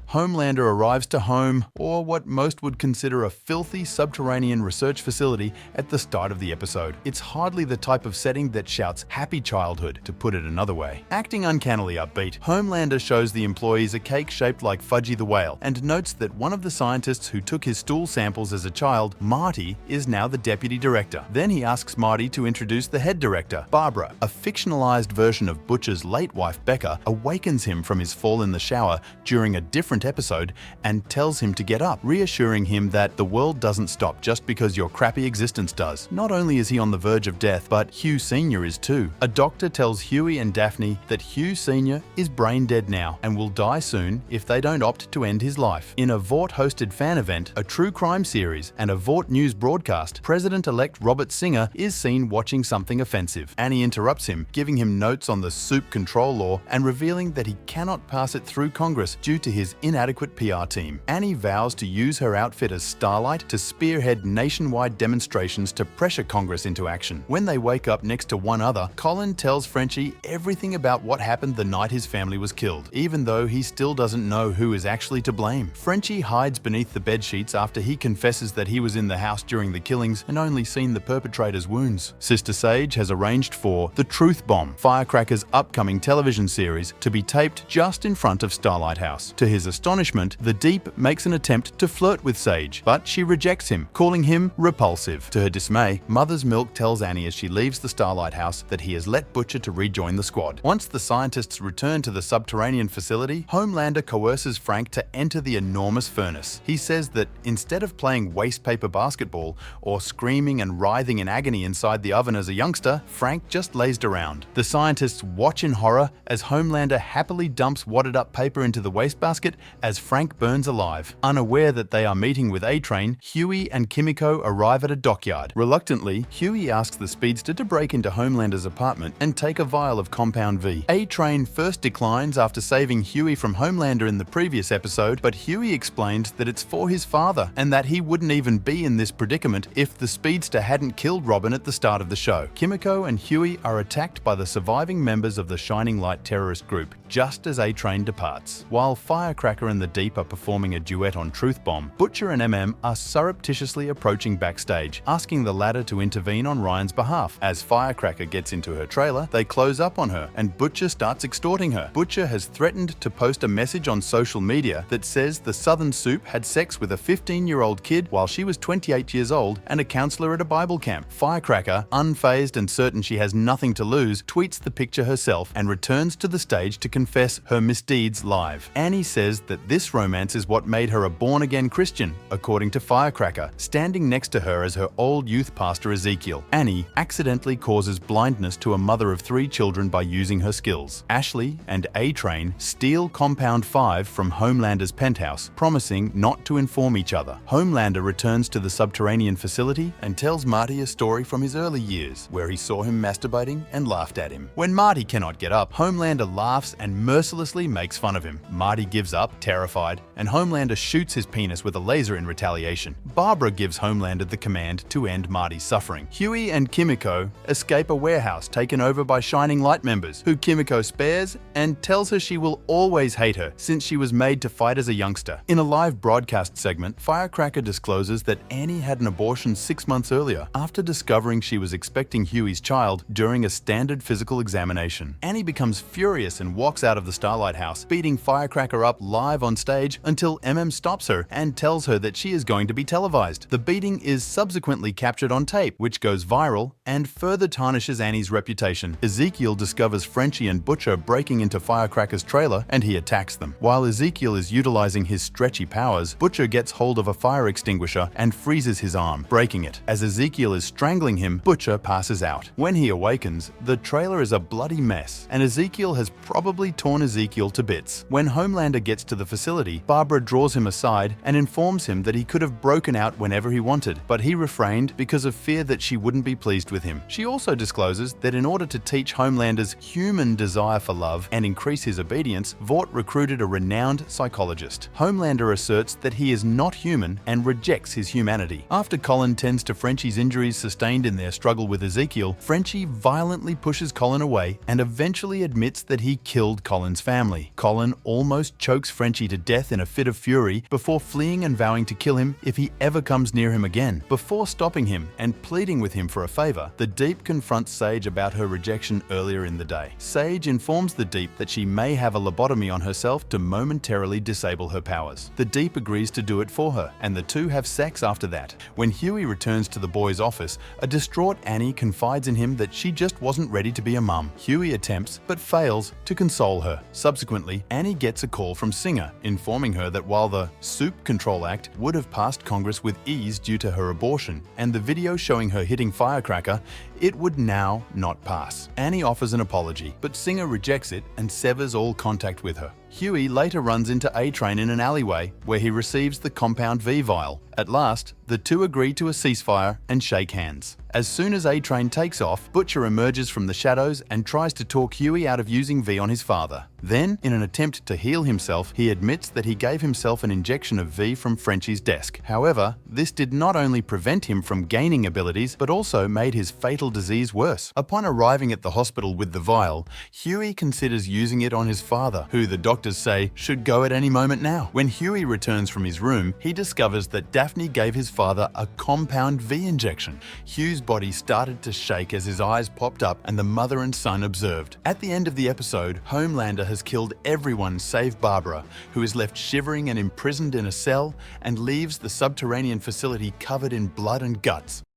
Homelander arrives to home, or what most would consider a filthy subterranean research facility at the start of the episode. It's hardly the type of setting that shouts happy childhood, to put it another way. Acting uncannily upbeat, Homelander shows the employees a cake shaped like Fudgy the Whale and notes that one of the scientists who took his stool samples as a child, Marty, is now the deputy director. Then he asks Marty to introduce the head director, Barbara. A fictionalized version of Butcher's late wife, Becca, awakens him from his fall in the shower during a different episode and tells him to get up, reassuring him that the world doesn't stop just because your crappy existence does. Not only is he on the verge of death, but Hugh Sr. is too. A doctor tells Huey and Daphne that Hugh Sr. is brain dead now and will die soon if they don't opt to end his life. In a Vought-hosted fan event, a true crime series, and a Vought news broadcast, President-elect Robert Singer is seen watching something offensive. Annie interrupts him, giving him notes on the soup control law and revealing that he cannot pass it through Congress due to his inadequate PR team. Annie vows to use her outfit as Starlight to spearhead nationwide demonstrations to pressure Congress into action. When they wake up next to one other, Colin tells Frenchie everything about what happened the night his family was killed, even though he still doesn't know who is actually to blame. Frenchie hides beneath the bedsheets after he confesses that he was in the house during the killings and only seen the perpetrator's wounds. Sister Sage has arranged for The Truth Bomb, Firecracker's upcoming television series, to be taped just in front of Starlight House. To his astonishment, the Deep makes an attempt to flirt with Sage, but she rejects him, calling him repulsive. To her dismay, Mother's Milk tells Annie as she leaves the Starlight House that he has let Butcher to rejoin the squad. Once the scientists return to the subterranean facility, Homelander coerces Frank to enter the enormous furnace. He says that instead of playing waste paper basketball or screaming and writhing in agony inside the oven as a youngster, Frank just lazed around. The scientists watch in horror as Homelander happily dumps wadded up paper into the wastebasket as Frank burns alive. Unaware that they are meeting with A-Train, Huey and Kimiko arrive at a dockyard. Reluctantly, Huey asks the speedster to break into Homelander's apartment and take a vial of Compound V. A-Train first declines after saving Huey from Homelander in the previous episode, but Huey explains that it's for his father and that he wouldn't even be in this predicament if the speedster hadn't killed Robin at the start of the show. Kimiko and Huey are attacked by the surviving members of the Shining Light terrorist group just as A-Train departs. While Firecracker and the Deep are performing a duet on Truth Bomb, Butcher and MM are surreptitiously approaching backstage, asking the latter to intervene on Ryan's behalf. As Firecracker gets into her trailer, they close up on her and Butcher starts extorting her. Butcher has threatened to post a message on social media that says the Southern Soup had sex with a 15-year-old kid while she was 28 years old and a counselor at a Bible camp. Firecracker, unfazed and certain she has nothing to lose, tweets the picture herself and returns to the stage to confess her misdeeds live. Annie says that this romance is what made her a born-again Christian, according to Firecracker, standing next to her as her old youth pastor Ezekiel. Annie accidentally causes blindness to a mother of 3 children by using her skills. Ashley and A-Train steal Compound 5 from Homelander's penthouse, promising not to inform each other. Homelander returns to the subterranean facility and tells Marty a story from his early years, where he saw him masturbating and laughed at him. When Marty cannot get up, Homelander laughs and mercilessly makes fun of him. Marty gives up, terrified, and Homelander shoots his penis with a laser in retaliation. Barbara gives Homelander the command to end Marty's suffering. Huey and Kimiko escape a warehouse taken over by Shining Light members, who Kimiko spares and tells her she will always hate her since she was made to fight as a youngster. In a live broadcast segment, Firecracker discloses that Annie had an abortion 6 months earlier after discovering she was expecting Huey's child during a standard physical examination. Annie becomes furious and walks out of the Starlight House, beating Firecracker up live on stage until MM stops her and tells her that she is going to be televised. The beating is subsequently captured on tape, which goes viral and further tarnishes Annie's reputation. Ezekiel discovers Frenchie and Butcher breaking into Firecracker's trailer and he attacks them. While Ezekiel is utilizing his stretchy powers, Butcher gets hold of a fire extinguisher and freezes his arm, breaking it. As Ezekiel is strangling him, Butcher passes out. When he awakens, the trailer is a bloody mess, and Ezekiel has probably torn Ezekiel to bits. When Homelander gets to the facility, Barbara draws him aside and informs him that he could have broken out whenever he wanted, but he refrained because of fear that she wouldn't be pleased with him. She also discloses that in order to teach Homelander's human desire for love and increase his obedience, Vought recruited a renowned psychologist. Homelander asserts that he is not human and rejects his humanity. After Colin tends to Frenchie's injuries sustained in their struggle with Ezekiel, Frenchie violently pushes Colin away and eventually admits that he killed Colin's family. Colin almost chokes Frenchie to death in a fit of fury before fleeing and vowing to kill him if he ever comes near him again. Before stopping him and pleading with him for a favor, the Deep confronts Sage about her rejection earlier in the day. Sage informs the Deep that she may have a lobotomy on herself to momentarily disable her powers. The Deep agrees to do it for her, and the two have sex after that. When Huey returns to the boys' office, a distraught Annie confides in him that she just wasn't ready to be a mum. Huey attempts, but fails, to console her. Subsequently, Annie gets a call from Singer, informing her that while the Soup Control Act would have passed Congress with ease due to her abortion, and the video showing her hitting Firecracker, it would now not pass. Annie offers an apology, but Singer rejects it and severs all contact with her. Huey later runs into A-Train in an alleyway where he receives the Compound V vial. At last, the two agree to a ceasefire and shake hands. As soon as A-Train takes off, Butcher emerges from the shadows and tries to talk Huey out of using V on his father. Then, in an attempt to heal himself, he admits that he gave himself an injection of V from Frenchie's desk. However, this did not only prevent him from gaining abilities, but also made his fatal disease worse. Upon arriving at the hospital with the vial, Huey considers using it on his father, who the doctors say should go at any moment now. When Huey returns from his room, he discovers that Daphne gave his father a Compound V injection. Hugh's body started to shake as his eyes popped up and the mother and son observed. At the end of the episode, Homelander has killed everyone save Barbara, who is left shivering and imprisoned in a cell and leaves the subterranean facility covered in blood and guts.